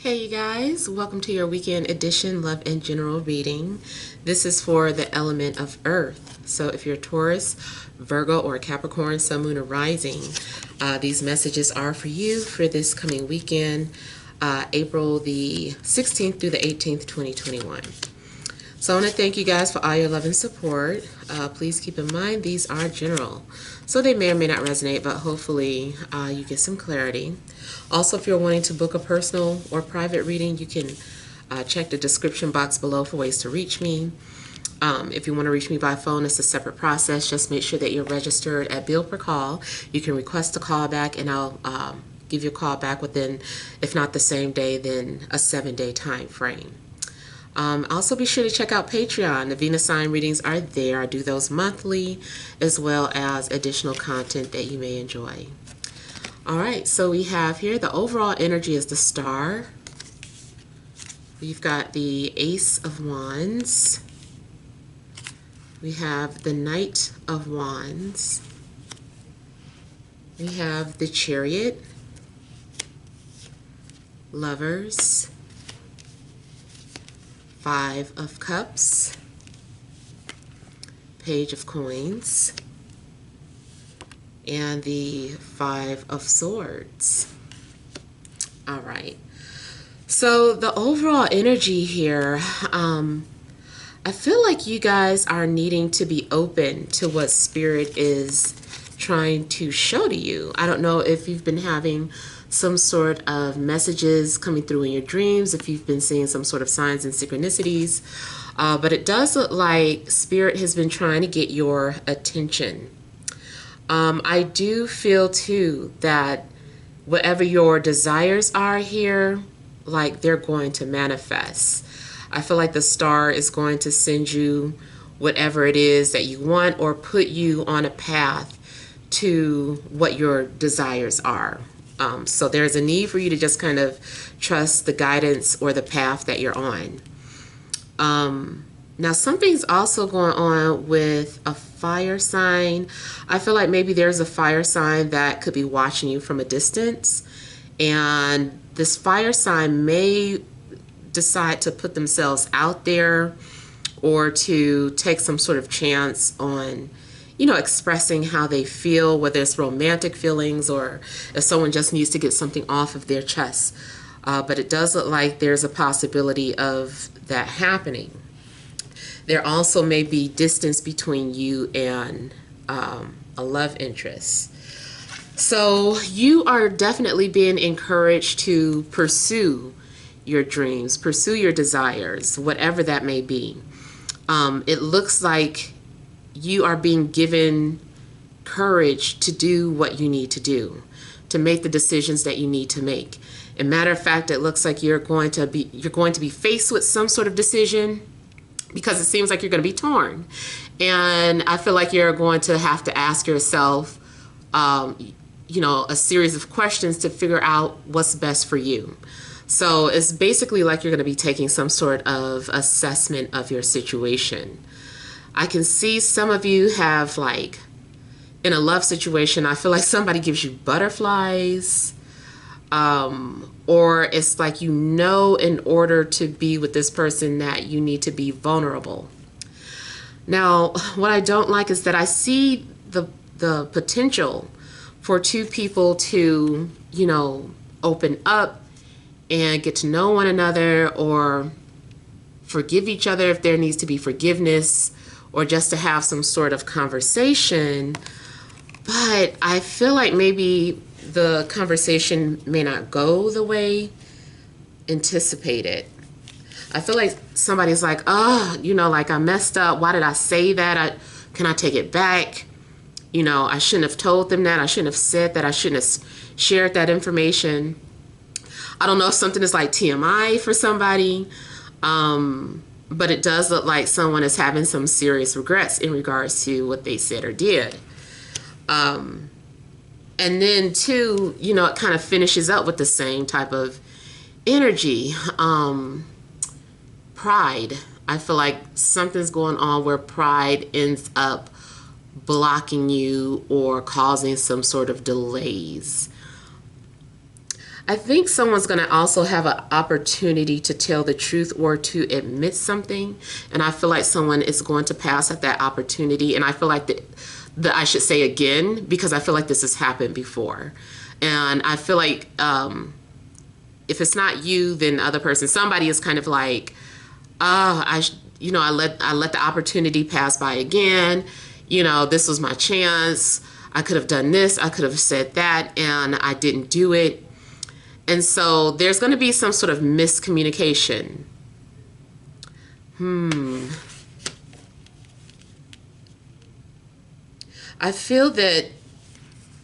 Hey you guys, welcome to your weekend edition love and general reading. This is for the element of earth. So if you're Taurus, Virgo, or Capricorn, Sun, Moon, or Rising, these messages are for you for this coming weekend, April the 16th through the 18th, 2021. So I want to thank you guys for all your love and support. Please keep in mind these are general, so they may or may not resonate, but hopefully you get some clarity. Also, if you're wanting to book a personal or private reading, you can check the description box below for ways to reach me. If you want to reach me by phone, it's a separate process. Just make sure that you're registered at bill per call. You can request a call back, and I'll give you a call back within, if not the same day, then a 7-day time frame. Also, be sure to check out Patreon. The Venus sign readings are there. I do those monthly, as well as additional content that you may enjoy. All right, so we have here the overall energy is the Star. We've got the Ace of Wands. We have the Knight of Wands. We have the Chariot, Lovers, Five of Cups, Page of Coins, and the Five of Swords. All right. So the overall energy here, I feel like you guys are needing to be open to what Spirit is trying to show to you. I don't know if you've been having some sort of messages coming through in your dreams, if you've been seeing some sort of signs and synchronicities, but it does look like Spirit has been trying to get your attention. I do feel too that whatever your desires are here, like they're going to manifest. I feel like the Star is going to send you whatever it is that you want, or put you on a path to what your desires are. So there's a need for you to just kind of trust the guidance or the path that you're on. Now something's also going on with a fire sign. I feel like maybe there's a fire sign that could be watching you from a distance, and this fire sign may decide to put themselves out there or to take some sort of chance on, you know, expressing how they feel, whether it's romantic feelings or if someone just needs to get something off of their chest. But it does look like there's a possibility of that happening. There also may be distance between you and a love interest. So you are definitely being encouraged to pursue your dreams, pursue your desires, whatever that may be. It looks like you are being given courage to do what you need to do, to make the decisions that you need to make. As a matter of fact, it looks like you're going to be faced with some sort of decision, because it seems like you're going to be torn. And I feel like you're going to have to ask yourself, you know, a series of questions to figure out what's best for you. So it's basically like you're going to be taking some sort of assessment of your situation. I can see some of you have, like, in a love situation, I feel like somebody gives you butterflies, or it's like, you know, in order to be with this person that you need to be vulnerable. Now, what I don't like is that I see the potential for two people to, you know, open up and get to know one another, or forgive each other if there needs to be forgiveness, or just to have some sort of conversation. But I feel like maybe the conversation may not go the way anticipated. I feel like somebody's like, oh, you know, like, I messed up. Why did I say that? Can I take it back? You know, I shouldn't have told them that. I shouldn't have said that. I shouldn't have shared that information. I don't know if something is like TMI for somebody, but it does look like someone is having some serious regrets in regards to what they said or did. And then too, you know, it kind of finishes up with the same type of energy. Pride. I feel like something's going on where pride ends up blocking you or causing some sort of delays. I think someone's going to also have an opportunity to tell the truth or to admit something. And I feel like someone is going to pass at that opportunity. And I feel like that I should say again, because I feel like this has happened before. And I feel like if it's not you, then the other person, somebody is kind of like, oh, I let the opportunity pass by again. This was my chance. I could have done this. I could have said that, and I didn't do it. And so there's going to be some sort of miscommunication. I feel that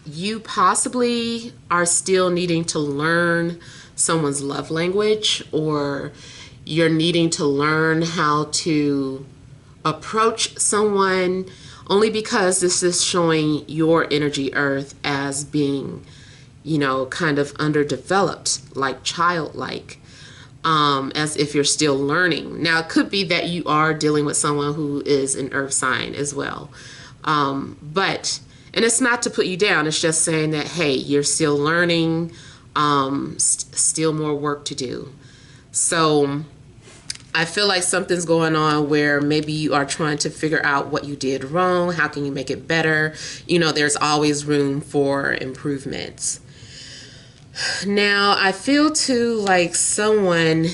you possibly are still needing to learn someone's love language, or you're needing to learn how to approach someone, only because this is showing your energy earth as being, kind of underdeveloped, like childlike, as if you're still learning. Now, it could be that you are dealing with someone who is an earth sign as well. And it's not to put you down. It's just saying that, hey, you're still learning, still more work to do. So I feel like something's going on where maybe you are trying to figure out what you did wrong. How can you make it better? There's always room for improvements. Now, I feel too like someone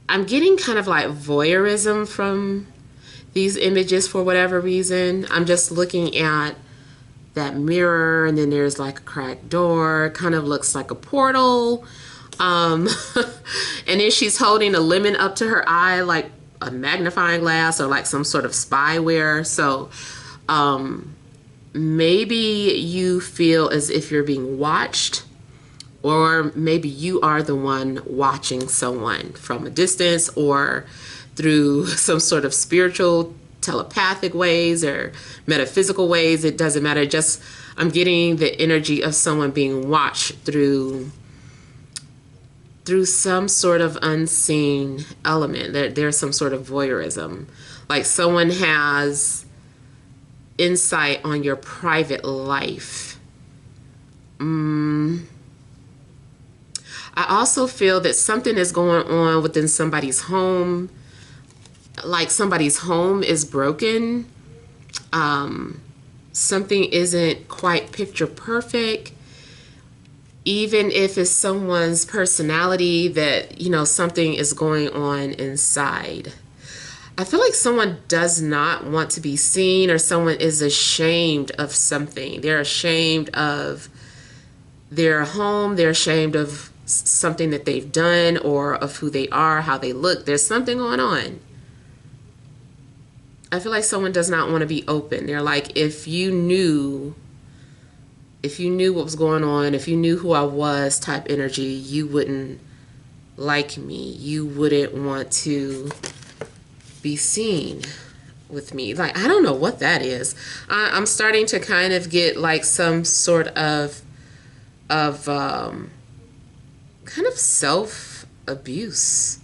I'm getting kind of like voyeurism from these images for whatever reason. I'm just looking at that mirror, and then there's like a cracked door, kind of looks like a portal. And then she's holding a lemon up to her eye, like a magnifying glass or like some sort of spyware. So maybe you feel as if you're being watched, or maybe you are the one watching someone from a distance, or through some sort of spiritual, telepathic ways or metaphysical ways. It doesn't matter. Just I'm getting the energy of someone being watched through some sort of unseen element. There's some sort of voyeurism. Like someone has insight on your private life. I also feel that something is going on within somebody's home. Like somebody's home is broken. Something isn't quite picture perfect. Even if it's someone's personality, that, something is going on inside. I feel like someone does not want to be seen, or someone is ashamed of something. They're ashamed of their home. They're ashamed of something that they've done, or of who they are, how they look. There's something going on. I feel like someone does not want to be open. They're like, if you knew what was going on, if you knew who I was type energy, you wouldn't like me. You wouldn't want to be seen with me. Like, I don't know what that is. I'm starting to kind of get like some sort of kind of self-abuse.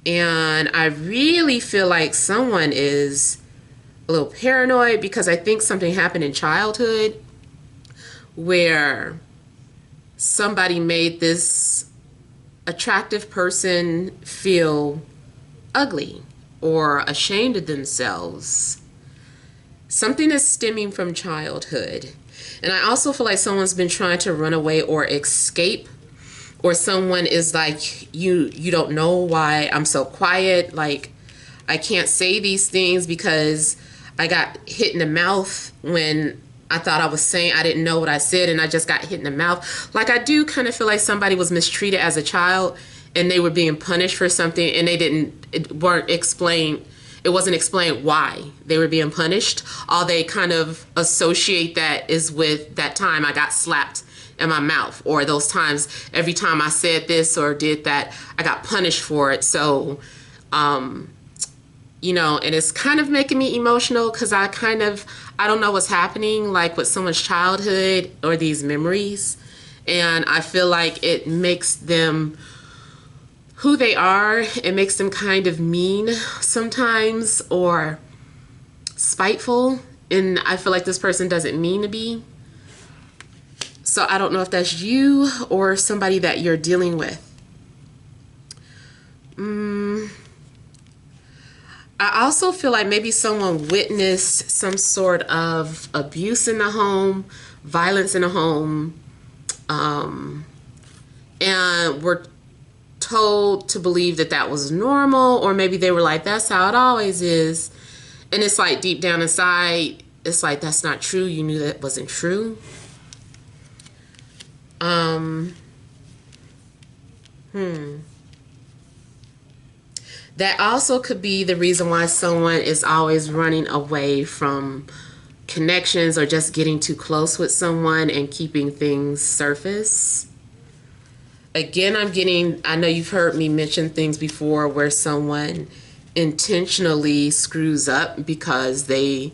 And I really feel like someone is a little paranoid, because I think something happened in childhood where somebody made this attractive person feel ugly or ashamed of themselves. Something is stemming from childhood. And I also feel like someone's been trying to run away or escape, or someone is like, you don't know why I'm so quiet. Like, I can't say these things because I got hit in the mouth when I thought I was saying, I didn't know what I said, and I just got hit in the mouth. Like, I do kind of feel like somebody was mistreated as a child, and they were being punished for something, and it wasn't explained why they were being punished. All they kind of associate that is with that time I got slapped in my mouth, or those times every time I said this or did that, I got punished for it. So, and it's kind of making me emotional, because I don't know what's happening, like with someone's childhood or these memories. And I feel like it makes them who they are. It makes them kind of mean sometimes, or spiteful. And I feel like this person doesn't mean to be. So I don't know if that's you or somebody that you're dealing with. I also feel like maybe someone witnessed some sort of abuse in the home, violence in the home, and were told to believe that that was normal, or maybe they were like, that's how it always is. And it's like deep down inside, it's like, that's not true. You knew that wasn't true. That also could be the reason why someone is always running away from connections or just getting too close with someone and keeping things surface. Again, I know you've heard me mention things before where someone intentionally screws up because they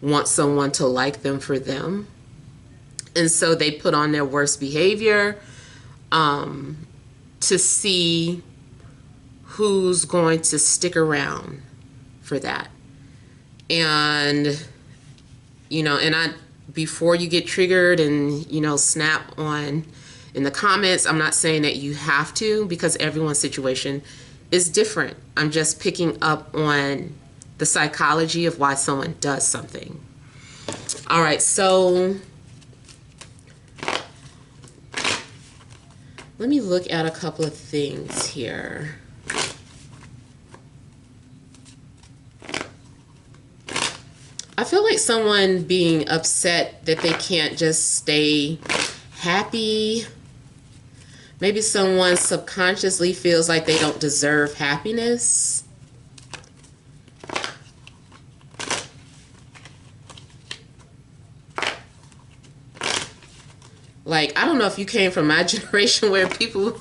want someone to like them for them. And so they put on their worst behavior to see who's going to stick around for that. And, before you get triggered and, snap on in the comments, I'm not saying that you have to, because everyone's situation is different. I'm just picking up on the psychology of why someone does something. All right, so let me look at a couple of things here. I feel like someone being upset that they can't just stay happy. Maybe someone subconsciously feels like they don't deserve happiness. Like, I don't know if you came from my generation where people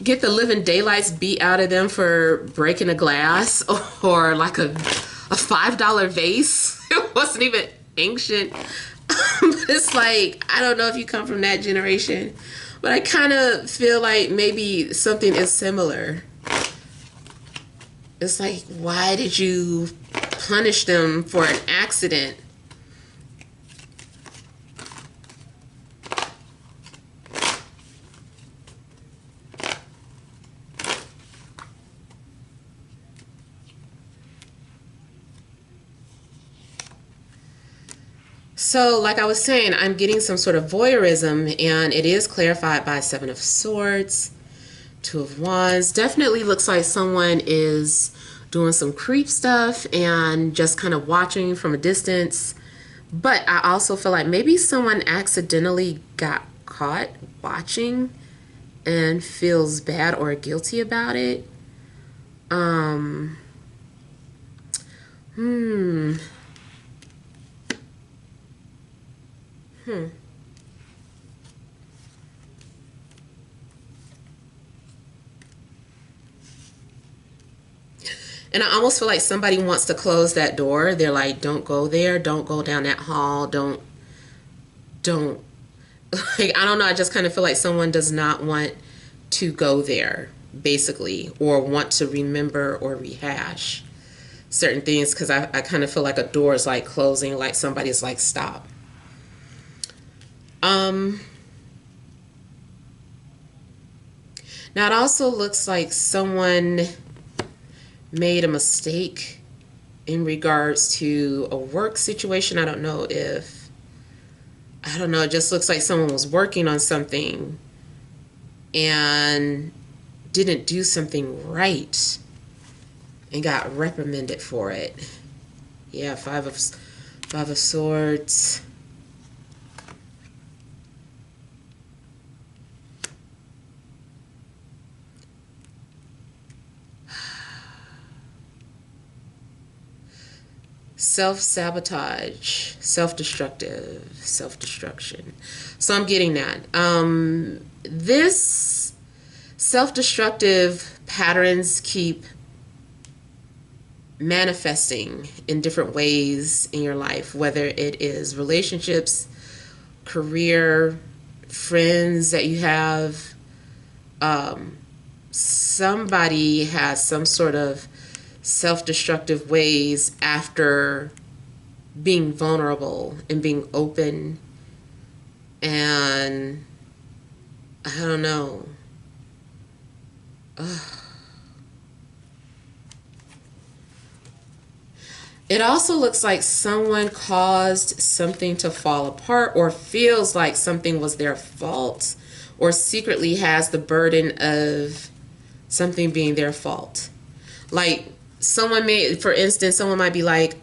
get the living daylights beat out of them for breaking a glass or like a $5 vase. It wasn't even ancient. But it's like, I don't know if you come from that generation, but I kind of feel like maybe something is similar. It's like, why did you punish them for an accident? So, like I was saying, I'm getting some sort of voyeurism, and it is clarified by Seven of Swords, Two of Wands. Definitely looks like someone is doing some creep stuff and just kind of watching from a distance. But I also feel like maybe someone accidentally got caught watching and feels bad or guilty about it. And I almost feel like somebody wants to close that door. They're like, don't go there. Don't go down that hall. Don't. Like, I don't know. I just kind of feel like someone does not want to go there, basically, or want to remember or rehash certain things, because I kind of feel like a door is like closing, like somebody's like, stop. Now, it also looks like someone made a mistake in regards to a work situation. I don't know, it just looks like someone was working on something and didn't do something right and got reprimanded for it. Yeah, Five of Swords. Self-sabotage, self-destruction. So I'm getting that. This self-destructive patterns keep manifesting in different ways in your life, whether it is relationships, career, friends that you have. Somebody has some sort of self-destructive ways after being vulnerable and being open And I don't know. It also looks like someone caused something to fall apart or feels like something was their fault or secretly has the burden of something being their fault. Like someone may, for instance, someone might be like,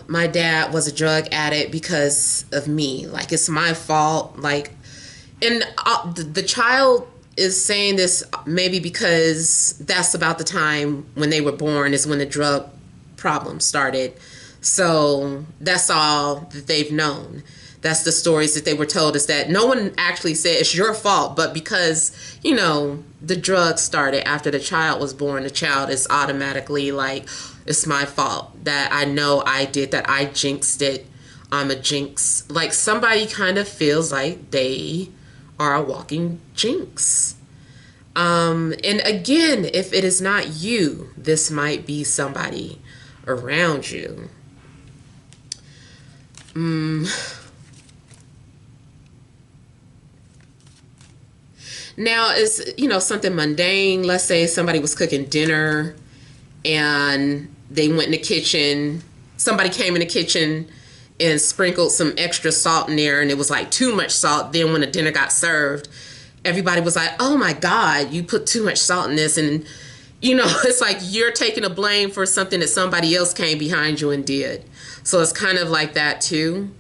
my dad was a drug addict because of me. Like it's my fault. Like, and the child is saying this maybe because that's about the time when they were born is when the drug problem started. So that's all that they've known. That's the stories that they were told, is that no one actually said it's your fault, but because, you know, the drugs started after the child was born, the child is automatically like, it's my fault that I know I did that. I jinxed it. I'm a jinx. Like somebody kind of feels like they are a walking jinx. And again, if it is not you, this might be somebody around you. Now, it's, you know, something mundane. Let's say somebody was cooking dinner and they went in the kitchen. Somebody came in the kitchen and sprinkled some extra salt in there, and it was like too much salt. Then when the dinner got served, everybody was like, oh my God, you put too much salt in this. And, you know, it's like you're taking the blame for something that somebody else came behind you and did. So it's kind of like that too.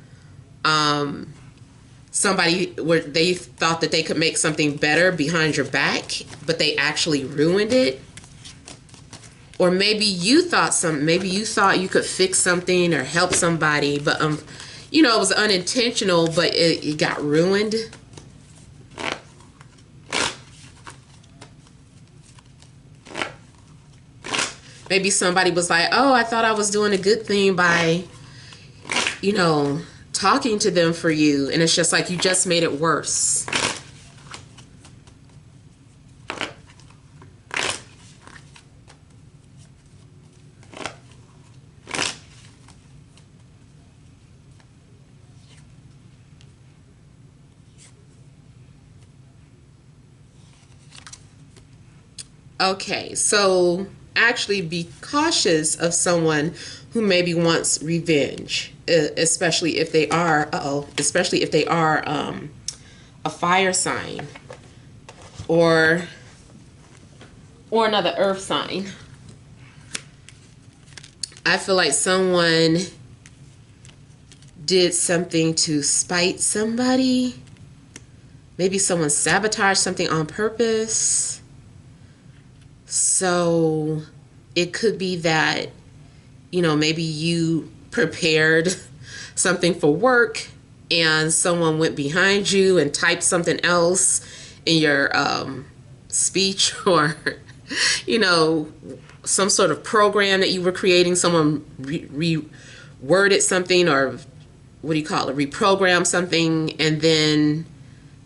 Somebody where they thought that they could make something better behind your back, but they actually ruined it. Or maybe you thought you could fix something or help somebody, but you know, it was unintentional, but it got ruined. Maybe somebody was like, oh, I thought I was doing a good thing by, you know, talking to them for you, and it's just like you just made it worse. Okay, so actually be cautious of someone who maybe wants revenge, especially if they are, especially if they are a fire sign or another earth sign. I feel like someone did something to spite somebody. Maybe someone sabotaged something on purpose. So it could be that, you know, maybe you prepared something for work and someone went behind you and typed something else in your speech, or, you know, some sort of program that you were creating. Someone reworded something, or what do you call it, reprogram something, and then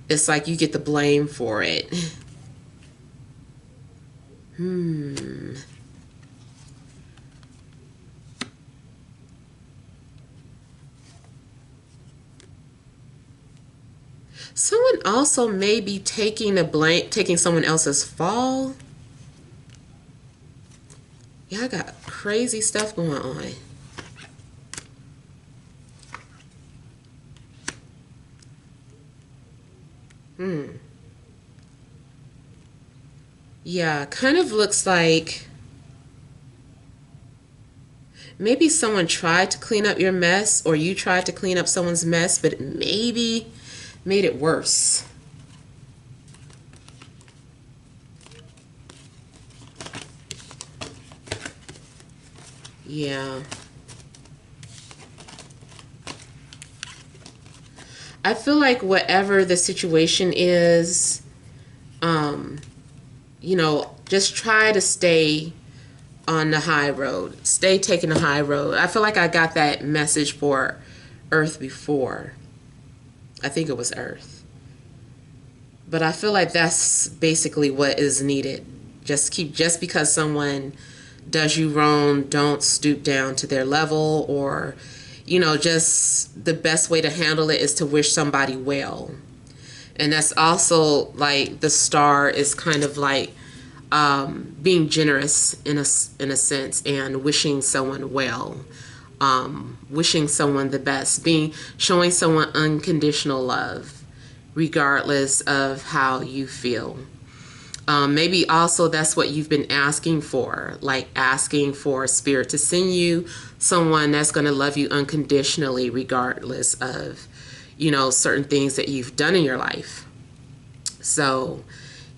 it's like you get the blame for it. Someone also may be taking someone else's fall. Yeah, I got crazy stuff going on. Yeah, kind of looks like maybe someone tried to clean up your mess, or you tried to clean up someone's mess, but it maybe made it worse. Yeah. I feel like whatever the situation is, you know, just try to stay on the high road. Stay taking the high road. I feel like I got that message for Earth before. I think it was Earth. But I feel like that's basically what is needed. Just because someone does you wrong, don't stoop down to their level, or, just the best way to handle it is to wish somebody well. And that's also like the star is kind of like being generous in a sense, and wishing someone well, wishing someone the best, showing someone unconditional love, regardless of how you feel. Maybe also that's what you've been asking for, like asking for spirit to send you someone that's going to love you unconditionally, regardless of, certain things that you've done in your life. So,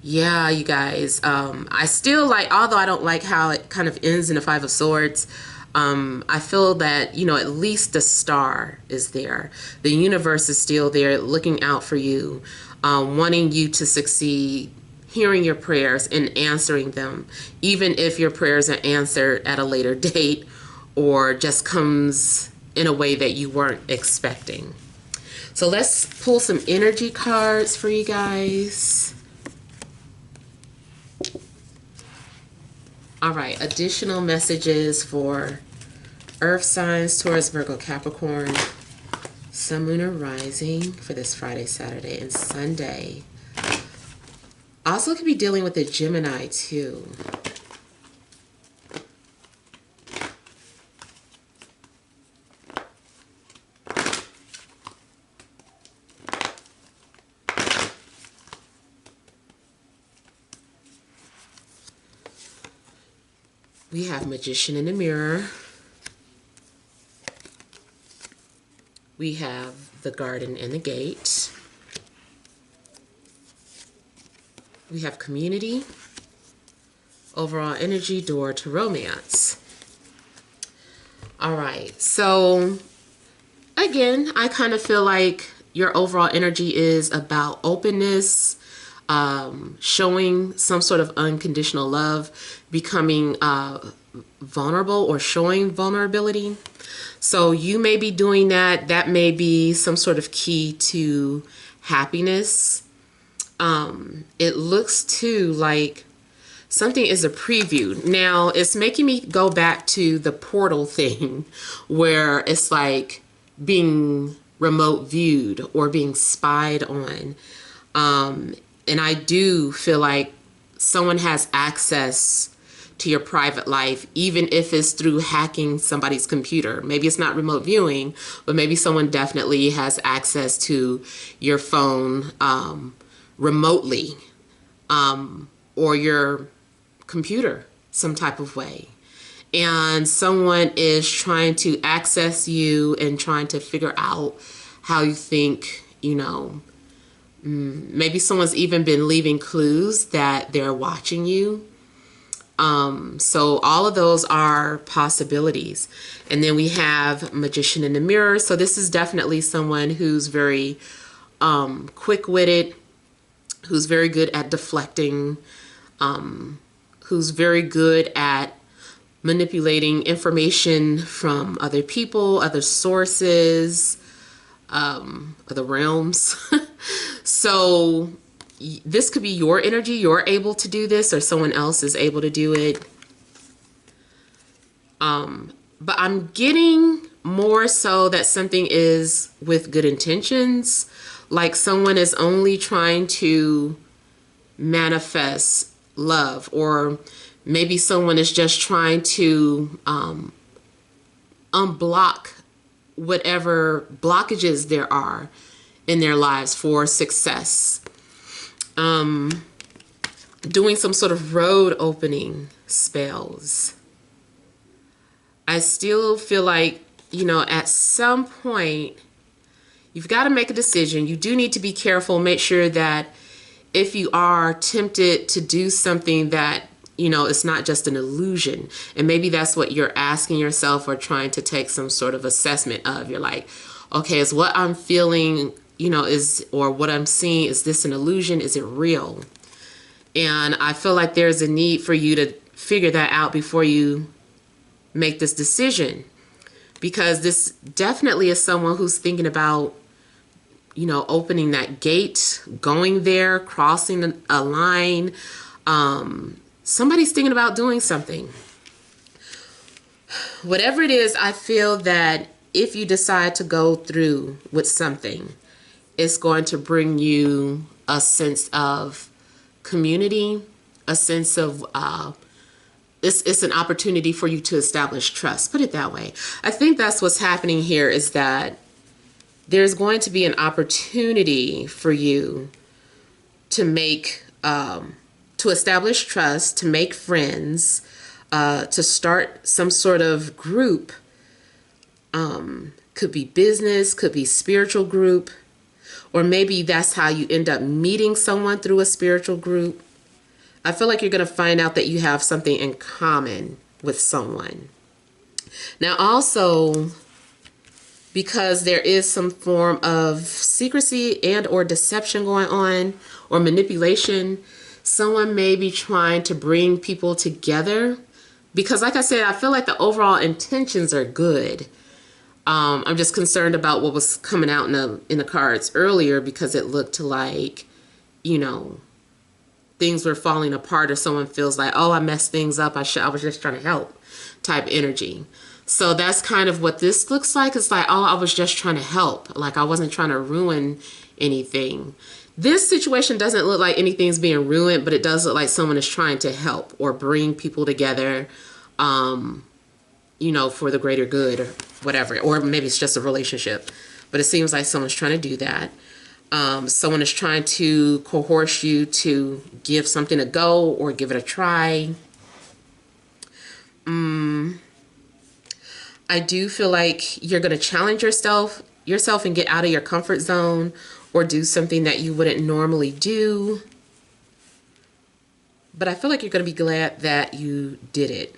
yeah, you guys, I still like, although I don't like how it kind of ends in a Five of Swords, I feel that, at least the star is there. The universe is still there looking out for you, wanting you to succeed, hearing your prayers and answering them, even if your prayers are answered at a later date or just comes in a way that you weren't expecting. So let's pull some energy cards for you guys. All right, additional messages for Earth signs, Taurus, Virgo, Capricorn, Sun, Moon, or Rising for this Friday, Saturday, and Sunday. Also could be dealing with a Gemini too. We have Magician in the Mirror. We have the Garden and the Gate. We have Community, Overall Energy, Door to Romance. All right, so again, I kind of feel like your overall energy is about openness, showing some sort of unconditional love, becoming vulnerable or showing vulnerability. So you may be doing that. That may be some sort of key to happiness. It looks too like something is a preview. Now it's making me go back to the portal thing where it's like being remote viewed or being spied on. And I do feel like someone has access to your private life, even if it's through hacking somebody's computer. Maybe it's not remote viewing, but maybe someone definitely has access to your phone remotely, or your computer some type of way. And someone is trying to access you and trying to figure out how you think, maybe someone's even been leaving clues that they're watching you. So all of those are possibilities. And then we have Magician in the Mirror. So this is definitely someone who's very quick-witted, who's very good at deflecting, who's very good at manipulating information from other people, other sources, other realms. So this could be your energy. You're able to do this, or someone else is able to do it. But I'm getting more so that something is with good intentions. Like someone is only trying to manifest love, or maybe someone is just trying to unblock whatever blockages there are in their lives for success. Doing some sort of road opening spells. I still feel like, at some point, you've got to make a decision. You do need to be careful. Make sure that if you are tempted to do something that, it's not just an illusion. And maybe that's what you're asking yourself or trying to take some sort of assessment of. You're like, okay, is what I'm feeling, or what I'm seeing, is this an illusion? Is it real? And I feel like there's a need for you to figure that out before you make this decision. Because this definitely is someone who's thinking about, opening that gate, going there, crossing a line. Somebody's thinking about doing something. Whatever it is, I feel that if you decide to go through with something, it's going to bring you a sense of community, a sense of it's an opportunity for you to establish trust. Put it that way. I think that's what's happening here, is that there's going to be an opportunity for you to make, to establish trust, to make friends, to start some sort of group. Could be business, could be spiritual group, or maybe that's how you end up meeting someone through a spiritual group. I feel like you're going to find out that you have something in common with someone. Now also, because there is some form of secrecy and or deception going on, or manipulation, someone may be trying to bring people together. Because like I said, I feel like the overall intentions are good. I'm just concerned about what was coming out in the cards earlier, because it looked like, you know, things were falling apart, or someone feels like, oh, I messed things up. I was just trying to help type energy. So that's kind of what this looks like. It's like, oh, I was just trying to help. Like I wasn't trying to ruin anything. This situation doesn't look like anything's being ruined, but it does look like someone is trying to help or bring people together, you know, for the greater good or whatever. Or maybe it's just a relationship, but it seems like someone's trying to do that. Someone is trying to coerce you to give something a go or give it a try. I do feel like you're going to challenge yourself and get out of your comfort zone, or do something that you wouldn't normally do. But I feel like you're going to be glad that you did it.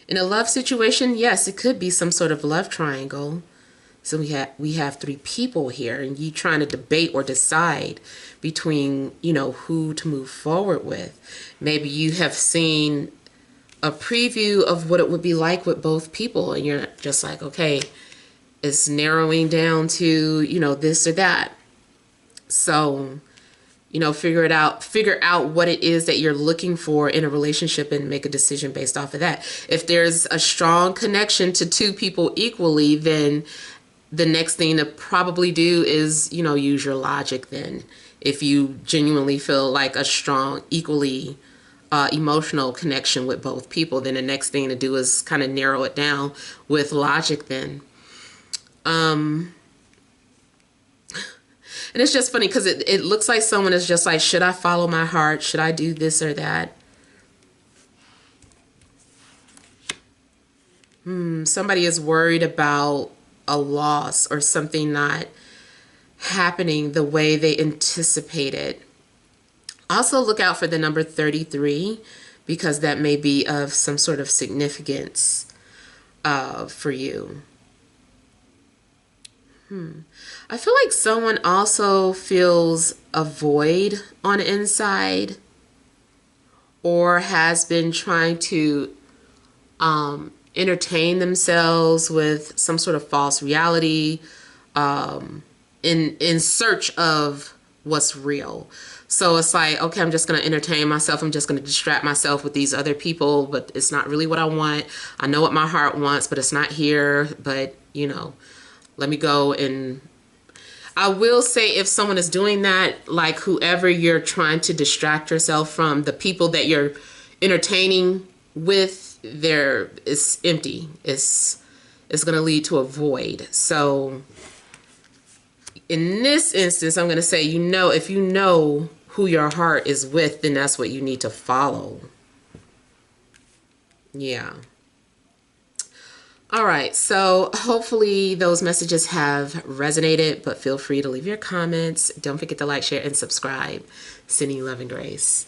In a love situation, yes, it could be some sort of love triangle. So we have three people here, and you trying to debate or decide between, you know, who to move forward with. Maybe you have seen a preview of what it would be like with both people, and you're just like, okay, it's narrowing down to, you know, this or that. So, you know, figure out what it is that you're looking for in a relationship and make a decision based off of that. If there's a strong connection to two people equally, then the next thing to probably do is, you know, use your logic then. If you genuinely feel like a strong, equally emotional connection with both people, then the next thing to do is kind of narrow it down with logic then. And it's just funny because it looks like someone is just like, should I follow my heart? Should I do this or that? Somebody is worried about a loss or something not happening the way they anticipated. Also look out for the number 33, because that may be of some sort of significance for you. I feel like someone also feels a void on the inside, or has been trying to entertain themselves with some sort of false reality in search of what's real. So it's like, okay, I'm just going to entertain myself. I'm just going to distract myself with these other people, but it's not really what I want. I know what my heart wants, but it's not here. But, you know, let me go. And I will say, if someone is doing that, like whoever you're trying to distract yourself from, the people that you're entertaining with, there is empty. It's going to lead to a void. So in this instance, I'm going to say, you know, if you know who your heart is with, then that's what you need to follow. Yeah. All right. So hopefully those messages have resonated, but feel free to leave your comments. Don't forget to like, share, and subscribe. Sending you love and grace.